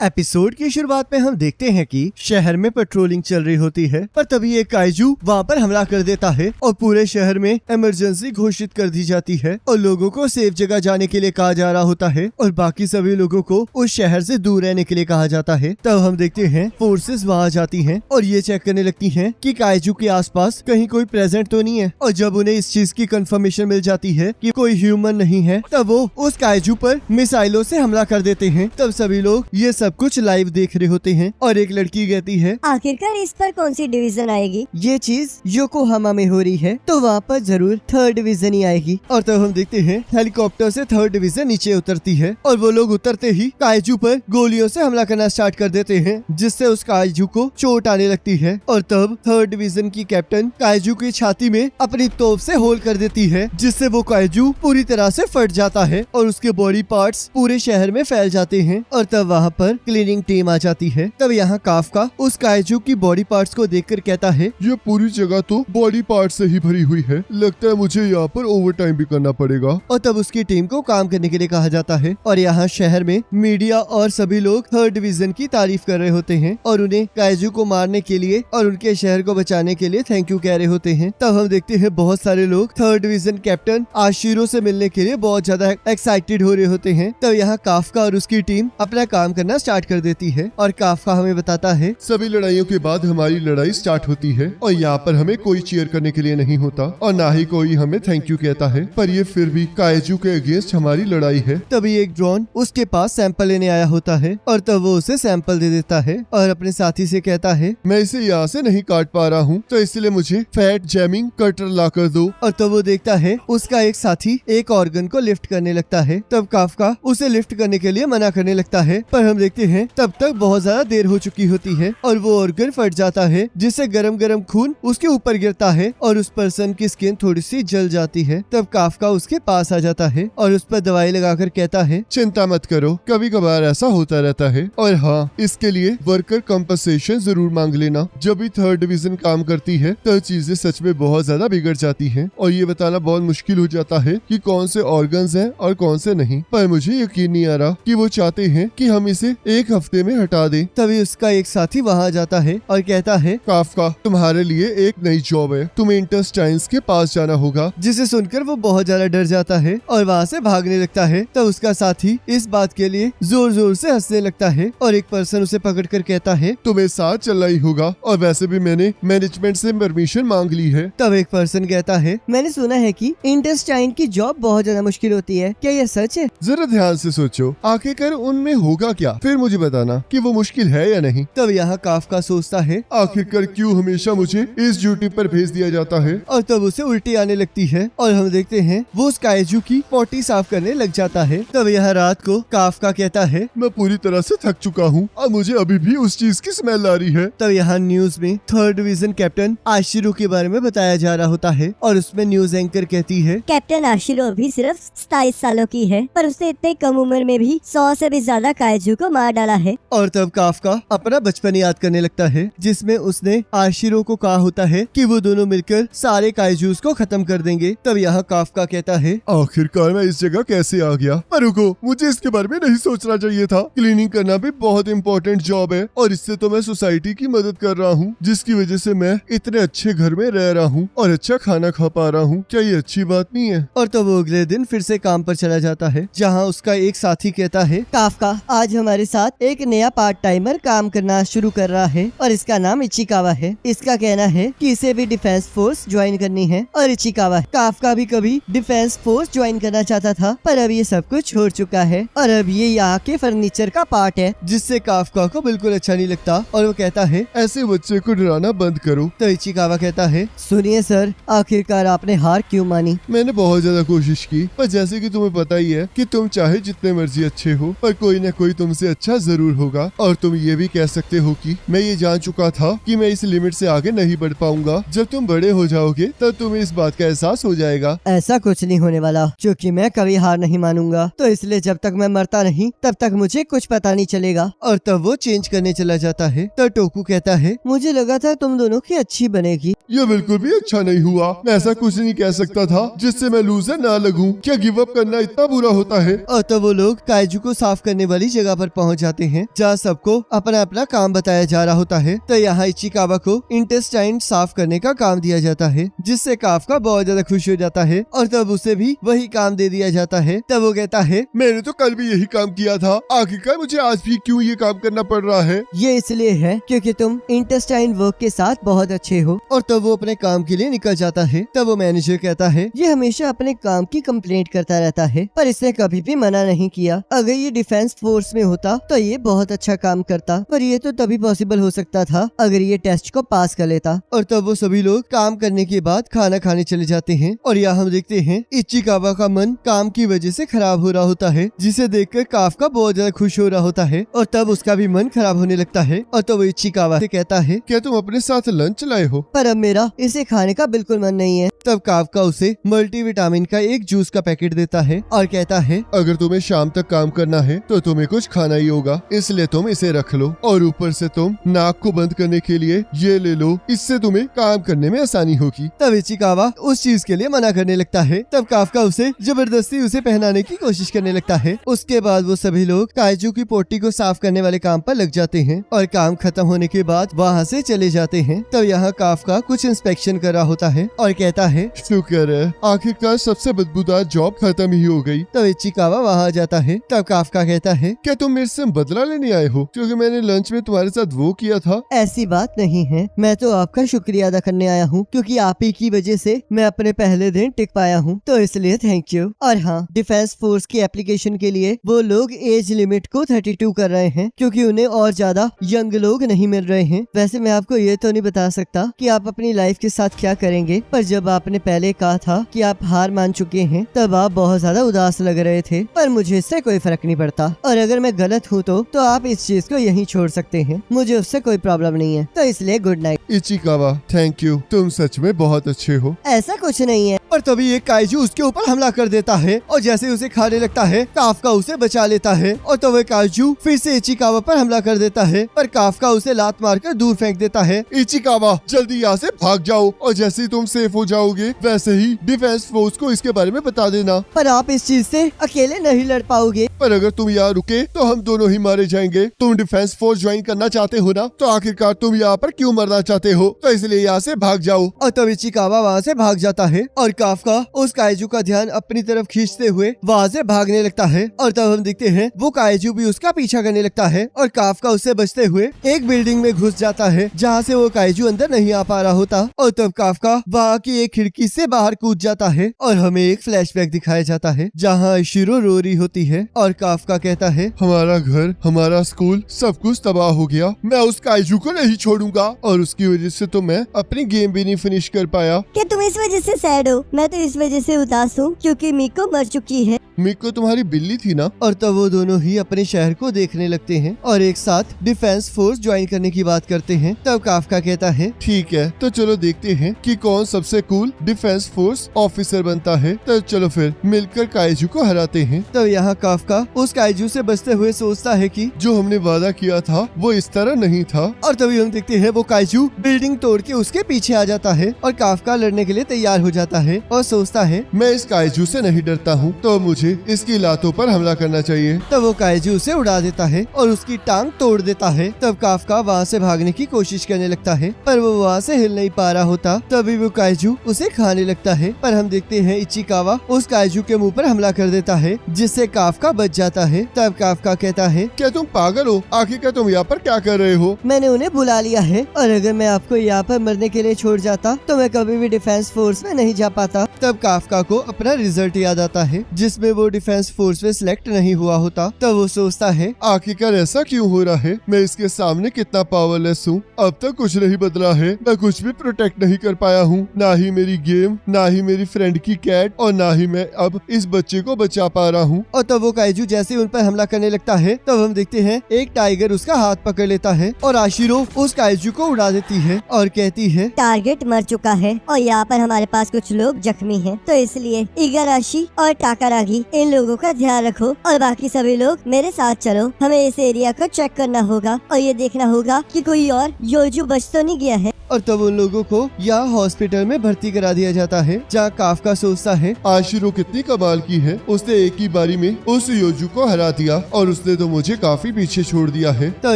Episode की शुरुआत में हम देखते हैं कि शहर में पेट्रोलिंग चल रही होती है, पर तभी एक काइजू वहाँ पर हमला कर देता है और पूरे शहर में इमरजेंसी घोषित कर दी जाती है और लोगों को सेफ जगह जाने के लिए कहा जा रहा होता है और बाकी सभी लोगों को उस शहर से दूर रहने के लिए कहा जाता है। तब हम देखते हैं फोर्सेस वहाँ जाती हैं और ये चेक करने लगती हैं कि काइजू के आसपास कहीं कोई प्रेजेंट तो नहीं है, और जब उन्हें इस चीज की कंफर्मेशन मिल जाती है कि कोई ह्यूमन नहीं है, तब वो उस काइजू पर मिसाइलों से हमला कर देते हैं। तब सभी लोग ये सब कुछ लाइव देख रहे होते हैं और एक लड़की कहती है, आखिरकार इस पर कौन सी डिवीजन आएगी? ये चीज योकोहामा में हो रही है तो वहाँ पर जरूर 3rd डिवीजन ही आएगी। और तब हम देखते हैं हेलीकॉप्टर से 3rd डिवीजन नीचे उतरती है और वो लोग उतरते ही काइजू पर गोलियों से हमला करना स्टार्ट कर देते हैं, जिससे उस काइजू को चोट आने लगती है। और तब 3rd डिवीजन की कैप्टन काइजू की छाती में अपनी तोप से होल कर देती है, जिससे वो काइजू पूरी तरह से फट जाता है और उसके बॉडी पार्ट्स पूरे शहर में फैल जाते हैं। और तब वहाँ पर क्लीनिंग टीम आ जाती है। तब यहाँ काफका उस काइजू की बॉडी पार्ट्स को देखकर कहता है, ये पूरी जगह तो बॉडी पार्ट से ही भरी हुई है, लगता है मुझे यहाँ पर ओवर टाइम भी करना पड़ेगा। और तब उसकी टीम को काम करने के लिए कहा जाता है और यहाँ शहर में मीडिया और सभी लोग 3rd डिवीजन की तारीफ कर रहे होते हैं और उन्हें काइजू को मारने के लिए और उनके शहर को बचाने के लिए थैंक यू कह रहे होते हैं। तब हम देखते हैं बहुत सारे लोग 3rd डिवीजन कैप्टन आशिरो से मिलने के लिए बहुत ज्यादा एक्साइटेड हो रहे होते हैं। तब यहाँ काफका और उसकी टीम अपना काम करना स्टार्ट कर देती है और काफका हमें बताता है, सभी लड़ाइयों के बाद हमारी लड़ाई स्टार्ट होती है और यहाँ पर हमें कोई चीयर करने के लिए नहीं होता और ना ही कोई हमें थैंक यू कहता है, पर ये फिर भी काइजू के अगेंस्ट हमारी लड़ाई है। तभी एक ड्रोन उसके पास सैंपल लेने आया होता है और तब वो उसे सैंपल दे देता है और अपने साथी से कहता है, मैं इसे यहाँ से नहीं काट पा रहा हूँ, तो इसलिए मुझे फैट जैमिंग कटर ला कर दो। और तब वो देखता है उसका एक साथी एक ऑर्गन को लिफ्ट करने लगता है। तब काफका उसे लिफ्ट करने के लिए मना करने लगता है, पर हम देखते हैं तब तक बहुत ज्यादा देर हो चुकी होती है और वो ऑर्गन फट जाता है, जिससे गरम गरम खून उसके ऊपर गिरता है और उस पर्सन की स्किन थोड़ी सी जल जाती है। तब काफका उसके पास आ जाता है और उस पर दवाई लगाकर कहता है, चिंता मत करो, कभी कभार ऐसा होता रहता है, और हाँ, इसके लिए वर्कर कंपनसेशन जरूर मांग लेना। जब भी 3rd डिवीजन काम करती है तो चीजें सच में बहुत ज्यादा बिगड़ जाती हैं और ये बताना बहुत मुश्किल हो जाता है कि कौन से ऑर्गन्स हैं और कौन से नहीं। पर मुझे यकीन नहीं आ रहा कि वो चाहते हैं कि हम इसे 1 हफ्ते में हटा दें। तभी उसका एक साथी वहाँ जाता है और कहता है, काफका, तुम्हारे लिए एक नई जॉब है, तुम्हें इंटेस्टाइन्स के पास जाना होगा। जिसे सुनकर वो बहुत ज्यादा डर जाता है और वहाँ से भागने लगता है। तब उसका साथी इस बात के लिए जोर जोर से हंसने लगता है और एक पर्सन उसे पकड़कर कहता है, तुम्हें साथ चलना ही होगा, और वैसे भी मैंने मैनेजमेंट से परमिशन मांग ली है। तब एक पर्सन कहता है, मैंने सुना है कि इंटेस्टाइन की जॉब बहुत ज्यादा मुश्किल होती है, क्या ये सच है? जरा ध्यान से सोचो, आखिरकार उनमें होगा क्या, फिर मुझे बताना कि वो मुश्किल है या नहीं। तब यहाँ काफका सोचता है, आखिरकार क्यों हमेशा मुझे इस ड्यूटी पर भेज दिया जाता है। और तब उसे उल्टी आने लगती है और हम देखते हैं वो उस काइजू की पोटी साफ करने लग जाता है। तब यहाँ रात को काफका कहता है, मैं पूरी तरह से थक चुका हूँ और मुझे अभी भी उस चीज की स्मेल आ रही है। तब यहाँ न्यूज में 3rd डिवीजन कैप्टन आशिरो के बारे में बताया जा रहा होता है और उसमें न्यूज एंकर कहती है, कैप्टन आशिरो अभी सिर्फ 27 सालों की है, पर उसने इतने कम उम्र में भी 100 से भी ज्यादा काइजू को मार डाला है। और तब काफका अपना बचपन याद करने लगता है, जिसमें उसने आशिरो को कहा होता है कि वो दोनों मिलकर सारे काइजूस को खत्म कर देंगे। तब यहाँ काफका कहता है, आखिरकार मैं इस जगह कैसे आ गया, पर रुको, मुझे इसके बारे में नहीं सोचना चाहिए था। क्लीनिंग करना भी बहुत इम्पोर्टेंट जॉब है और इससे तो मैं सोसाइटी की मदद कर रहा हूँ, जिसकी वजह से मैं इतने अच्छे घर में रह रहा हूँ और अच्छा खाना खा पा रहा हूँ। क्या ये अच्छी बात नहीं है? और तब वो अगले दिन फिर से काम पर चला जाता है, जहाँ उसका एक साथी कहता है, काफका आज हमारे साथ एक नया पार्ट टाइमर काम करना शुरू कर रहा है और इसका नाम इचिकावा है। इसका कहना है कि इसे भी डिफेंस फोर्स ज्वाइन करनी है और इचिकावा काफका भी कभी डिफेंस फोर्स ज्वाइन करना चाहता था, पर अब ये सब कुछ छोड़ चुका है और अब ये यहाँ के फर्नीचर का पार्ट है, जिससे काफका को बिल्कुल अच्छा नहीं लगता और वो कहता है, ऐसे बच्चे को डराना बंद करो। तो इचिकावा कहता है, सुनिए सर, आखिरकार आपने हार क्यों मानी? मैंने बहुत ज्यादा कोशिश की, पर जैसे कि तुम्हें पता ही है कि तुम चाहे जितने मर्जी अच्छे हो, पर कोई न कोई तुमसे अच्छा जरूर होगा। और तुम ये भी कह सकते हो कि मैं ये जान चुका था कि मैं इस लिमिट से आगे नहीं बढ़ पाऊंगा। जब तुम बड़े हो जाओगे तब तुम्हें इस बात का एहसास हो जाएगा। ऐसा कुछ नहीं होने वाला, क्योंकि मैं कभी हार नहीं मानूंगा, तो इसलिए जब तक मैं मरता नहीं तब तक मुझे कुछ पता नहीं चलेगा। और तब वो चेंज करने चला जाता है। तो टोकू कहता है, मुझे लगा था तुम दोनों की अच्छी बनेगी। ये बिल्कुल भी अच्छा नहीं हुआ। मैं ऐसा कुछ नहीं कह सकता था जिससे मैं लूजर ना लगूं। क्या गिव अप करना इतना बुरा होता है? और तब वो लोग काइजू को साफ करने वाली जगह पर पहुंच पहुंच जाते हैं जहाँ सबको अपना अपना काम बताया जा रहा होता है। तो यहाँ इचिकावा को इंटेस्टाइन साफ करने का काम दिया जाता है, जिससे काफका बहुत ज्यादा खुश हो जाता है और तब उसे भी वही काम दे दिया जाता है। तब वो कहता है, मैंने तो कल भी यही काम किया था, आखिरकार मुझे आज भी क्यों ये काम करना पड़ रहा है? ये इसलिए है क्योंकि तुम इंटेस्टाइन वर्क के साथ बहुत अच्छे हो। और तब वो अपने काम के लिए निकल जाता है। तब वो मैनेजर कहता है, ये हमेशा अपने काम की कंप्लेंट करता रहता है, पर इसने कभी भी मना नहीं किया। अगर ये डिफेंस फोर्स में होता तो ये बहुत अच्छा काम करता, पर ये तो तभी पॉसिबल हो सकता था अगर ये टेस्ट को पास कर लेता। और तब वो सभी लोग काम करने के बाद खाना खाने चले जाते हैं। और यहाँ हम देखते हैं इचिकावा का मन काम की वजह से खराब हो रहा होता है, जिसे देखकर काफका बहुत ज्यादा खुश हो रहा होता है। और तब उसका भी मन खराब होने लगता है। और तब वो इचिकावा से कहता है, क्या तुम अपने साथ लंच लाए हो? पर अब मेरा इसे खाने का बिल्कुल मन नहीं है। तब काफका उसे मल्टीविटामिन का एक जूस का पैकेट देता है और कहता है, अगर तुम्हें शाम तक काम करना है तो तुम्हें कुछ खाना ही होगा, इसलिए तुम इसे रख लो। और ऊपर से तुम नाक को बंद करने के लिए ये ले लो, इससे तुम्हें काम करने में आसानी होगी। तब इचिकावा उस चीज के लिए मना करने लगता है। तब काफका उसे जबरदस्ती उसे पहनाने की कोशिश करने लगता है। उसके बाद वो सभी लोग काइजू की पोटी को साफ करने वाले काम पर लग जाते हैं और काम खत्म होने के बाद वहाँ से चले जाते हैं। तब यहाँ काफका कुछ इंस्पेक्शन कर रहा होता है और कहता है, शुक्र है आखिरकार सबसे बदबूदार जॉब खत्म ही हो गई। तब इचिकावा वहाँ जाता है। तब काफका कहता है, क्या तुम मेरे से बदला लेने आए हो क्योंकि मैंने लंच में तुम्हारे साथ वो किया था? ऐसी बात नहीं है, मैं तो आपका शुक्रिया अदा करने आया हूँ क्योंकि आप ही की वजह से मैं अपने पहले दिन टिक पाया हूँ, तो इसलिए थैंक यू। और हाँ, डिफेंस फोर्स की एप्लीकेशन के लिए वो लोग एज लिमिट को 32 कर रहे हैं क्योंकि उन्हें और ज्यादा यंग लोग नहीं मिल रहे हैं। वैसे मैं आपको ये तो नहीं बता सकता कि आप अपनी लाइफ के साथ क्या करेंगे, पर जब आपने पहले कहा था कि आप हार मान चुके हैं तब आप बहुत ज्यादा उदास लग रहे थे, पर मुझे इससे कोई फर्क नहीं पड़ता। और अगर मैं गलत हूँ तो आप इस चीज को यहीं छोड़ सकते हैं, मुझे उससे कोई प्रॉब्लम नहीं है। तो इसलिए good night. Ichikawa thank you, तुम सच में बहुत अच्छे हो। ऐसा कुछ नहीं है। और तभी एक काइजू उसके ऊपर हमला कर देता है और जैसे उसे खाने लगता है काफका उसे बचा लेता है। और तब वह काइजू फिर से इचिकावा पर हमला कर देता है, पर काफका उसे लात मारकर दूर फेंक देता है। इचिकावा जल्दी यहाँ से भाग जाओ और जैसे ही तुम सेफ हो जाओगे वैसे ही डिफेंस फोर्स को इसके बारे में बता देना। पर आप इस चीज से अकेले नहीं लड़ पाओगे। पर अगर तुम यहाँ रुके तो हम दोनों ही मारे जाएंगे। तुम डिफेंस फोर्स ज्वाइन करना चाहते हो ना, तो आखिरकार तुम यहाँ पर क्यों मरना चाहते हो? तो इसलिए यहाँ से भाग जाओ। और तब इचिकावा वहाँ से भाग जाता है और काफका उस काइजू का ध्यान अपनी तरफ खींचते हुए वहाँ से भागने लगता है। और तब हम देखते हैं वो काइजू भी उसका पीछा करने लगता है और काफका उससे बचते हुए एक बिल्डिंग में घुस जाता है जहाँ से वो काइजू अंदर नहीं आ पा रहा होता। और तब काफका वहाँ की एक खिड़की से बाहर कूद जाता है और हमें एक फ्लैशबैक दिखाया जाता है जहाँ शिरो रो रही होती है और काफका कहता है, हमारा घर, हमारा स्कूल, सब कुछ तबाह हो गया। मैं उस काइजू को नहीं छोड़ूंगा और उसकी वजह से तो मैं अपनी गेम भी नहीं फिनिश कर पाया। क्या तुम इस वजह से सैड हो? मैं तो इस वजह से उदास हूँ क्योंकि मिको मर चुकी है। मिको तुम्हारी बिल्ली थी ना? और तब वो दोनों ही अपने शहर को देखने लगते हैं और एक साथ डिफेंस फोर्स ज्वाइन करने की बात करते हैं। तब काफका कहता है, ठीक है तो चलो देखते हैं कि कौन सबसे कूल डिफेंस फोर्स ऑफिसर बनता है। तो चलो फिर मिलकर काइजू को हराते हैं। तब यहाँ काफका उस काइजू से बचते हुए सोचता है कि जो हमने वादा किया था वो इस तरह नहीं था। और तभी हम देखते हैं वो काइजू बिल्डिंग तोड़ के उसके पीछे आ जाता है और काफका लड़ने के लिए तैयार हो जाता है और सोचता है, मैं इस काइजू से नहीं डरता हूँ, तो मुझे इसकी लातों पर हमला करना चाहिए। तब वो काइजू उसे उड़ा देता है और उसकी टांग तोड़ देता है। तब काफका वहाँ से भागने की कोशिश करने लगता है पर वो वहाँ से हिल नहीं पा रहा होता। तभी वो काइजू उसे खाने लगता है, पर हम देखते हैं इचिकावा उस काइजू के मुंह पर हमला कर देता है जिससे काफका बच जाता है। तब काफका कहता है, क्या तुम पागल हो? आखिरकार तुम यहाँ पर क्या कर रहे हो? मैंने उन्हें बुला लिया है और अगर मैं आपको यहाँ पर मरने के लिए छोड़ जाता तो मैं कभी भी डिफेंस फोर्स में नहीं जा पाता। तब काफका को अपना रिजल्ट याद आता है जिसमें वो डिफेंस फोर्स में सिलेक्ट नहीं हुआ होता। तब वो सोचता है, आखिरकार ऐसा क्यों हो रहा है? मैं इसके सामने कितना पावरलेस हूँ। अब तक कुछ नहीं बदला है, मैं कुछ भी प्रोटेक्ट नहीं कर पाया हूँ, ना ही मेरी गेम, ना ही मेरी फ्रेंड की कैट और ना ही मैं अब इस बच्चे को बचा पा रहा हूँ। और तब वो काइजू जैसे उन पर हमला करने लगता है तब हम देखते हैं एक टाइगर उसका हाथ पकड़ लेता है और आशिरो उस काइजू को उड़ा देती है और कहती है, टारगेट मर चुका है और यहाँ पर हमारे पास कुछ लोग जख्मी हैं, तो इसलिए इगाराशी और टाकारागी इन लोगों का ध्यान रखो और बाकी सभी लोग मेरे साथ चलो। हमें इस एरिया को चेक करना होगा और ये देखना होगा कि कोई और योजू बच तो नहीं गया है। और तब उन लोगों को यहाँ हॉस्पिटल में भर्ती करा दिया जाता है, जहाँ काफका सोचता है आशिरो कितनी कमाल की है, उसने एक ही बारी में उस योजू को हरा दिया और उसने तो मुझे काफी पीछे छोड़ दिया है। तो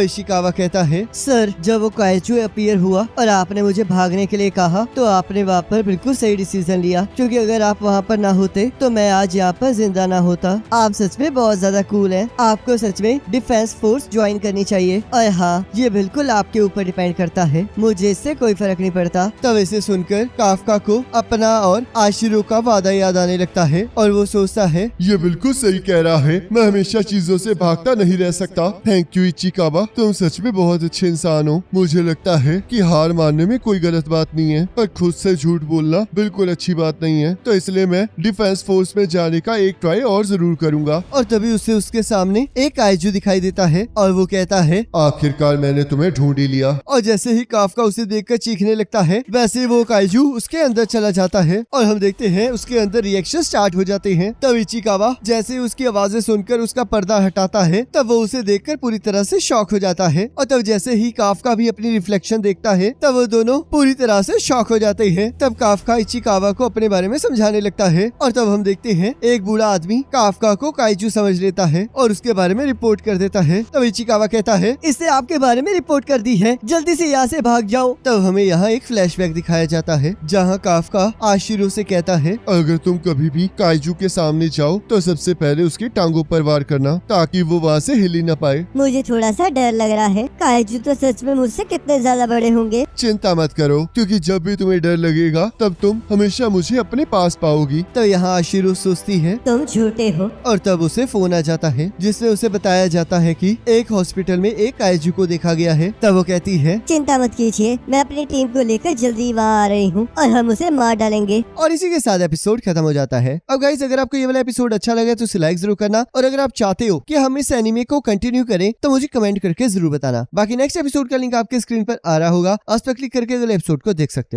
इशिकावा कहता है सर, जब वो काइजू अपीयर हुआ और आपने मुझे भागने के लिए कहा तो आपने वहाँ पर बिल्कुल सही डिसीजन लिया, क्योंकि अगर आप वहाँ पर ना होते तो मैं आज यहाँ पर जिंदा ना होता। आप सच में बहुत ज्यादा कूल हैं। आपको सच में डिफेंस फोर्स ज्वाइन करनी चाहिए। और हाँ, ये बिल्कुल आपके ऊपर डिपेंड करता है, मुझे इससे कोई फर्क नहीं पड़ता। तब इसे सुनकर काफका को अपना और आशिरो का वादा याद आने लगता है और वो सोचता है ये बिल्कुल सही कह रहा है, मैं हमेशा चीजों से भागता नहीं रह सकता। थैंक यू इचिकावा, तुम सच में बहुत अच्छे इंसान हो। मुझे लगता है कि हार मानने में कोई गलत बात नहीं है, पर खुद से झूठ बोलना बिल्कुल अच्छी बात नहीं है, तो इसलिए मैं डिफेंस फोर्स में जाने का एक ट्राई और जरूर करूंगा। और तभी उसे उसके सामने एक काइजू दिखाई देता है और वो कहता है आखिरकार मैंने तुम्हें ढूंढ ही लिया। और जैसे ही काफका उसे देखकर चीखने लगता है, वैसे ही वो काइजू उसके अंदर चला जाता है और हम देखते हैं उसके अंदर रिएक्शन स्टार्ट हो जाते हैं। तब इचिकावा जैसे ही उसकी आवाजें सुनकर उसका पर्दा हटाता है, तब वो उसे देखकर पूरी तरह से शॉक हो जाता है। और तब जैसे ही काफका भी अपनी रिफ्लेक्शन देखता है, तब वो दोनों पूरी तरह से शॉक हो जाते हैं। तब काफका इचिकावा को अपने बारे में समझाने लगता है और तब हम देखते हैं एक बूढ़ा आदमी काफका को काइजू समझ लेता है और उसके बारे में रिपोर्ट कर देता है। तब इचिकावा कहता है इसने आपके बारे में रिपोर्ट कर दी है, जल्दी से यहाँ से भाग जाओ। तब हमें यहाँ एक फ्लैशबैक दिखाया जाता है, जहाँ काफका आशिरो से कहता है अगर तुम कभी भी काइजू के सामने जाओ तो सबसे पहले उसकी टांगों पर वार करना, ताकि वो वहाँ से हिल ही न पाए। मुझे थोड़ा सा डर लग रहा है, काइजू तो सच में मुझसे कितने ज्यादा बड़े होंगे। चिंता मत करो, क्योंकि जब भी तुम्हें डर लगेगा तब तुम हमेशा मुझे अपने पास पाओगी। तो यहाँ आशिरो सोचती है तुम झूठे हो। और तब उसे फोन आ जाता है, जिसमें उसे बताया जाता है कि एक हॉस्पिटल में एक काइजू को देखा गया है। तब वो कहती है चिंता मत कीजिए, मैं अपनी टीम को लेकर जल्दी वहाँ आ रही हूँ और हम उसे मार डालेंगे। और इसी के साथ एपिसोड खत्म हो जाता है। अब गाइस, अगर आपको ये वाला एपिसोड अच्छा लगा तो उसे लाइक जरूर करना, और अगर आप चाहते हो कि हम इस एनिमे को कंटिन्यू करें तो मुझे कमेंट करके जरूर बताना। बाकी नेक्स्ट एपिसोड का लिंक आपके स्क्रीन पर आ रहा होगा, उस पर क्लिक करके अगले एपिसोड को देख सकते हो।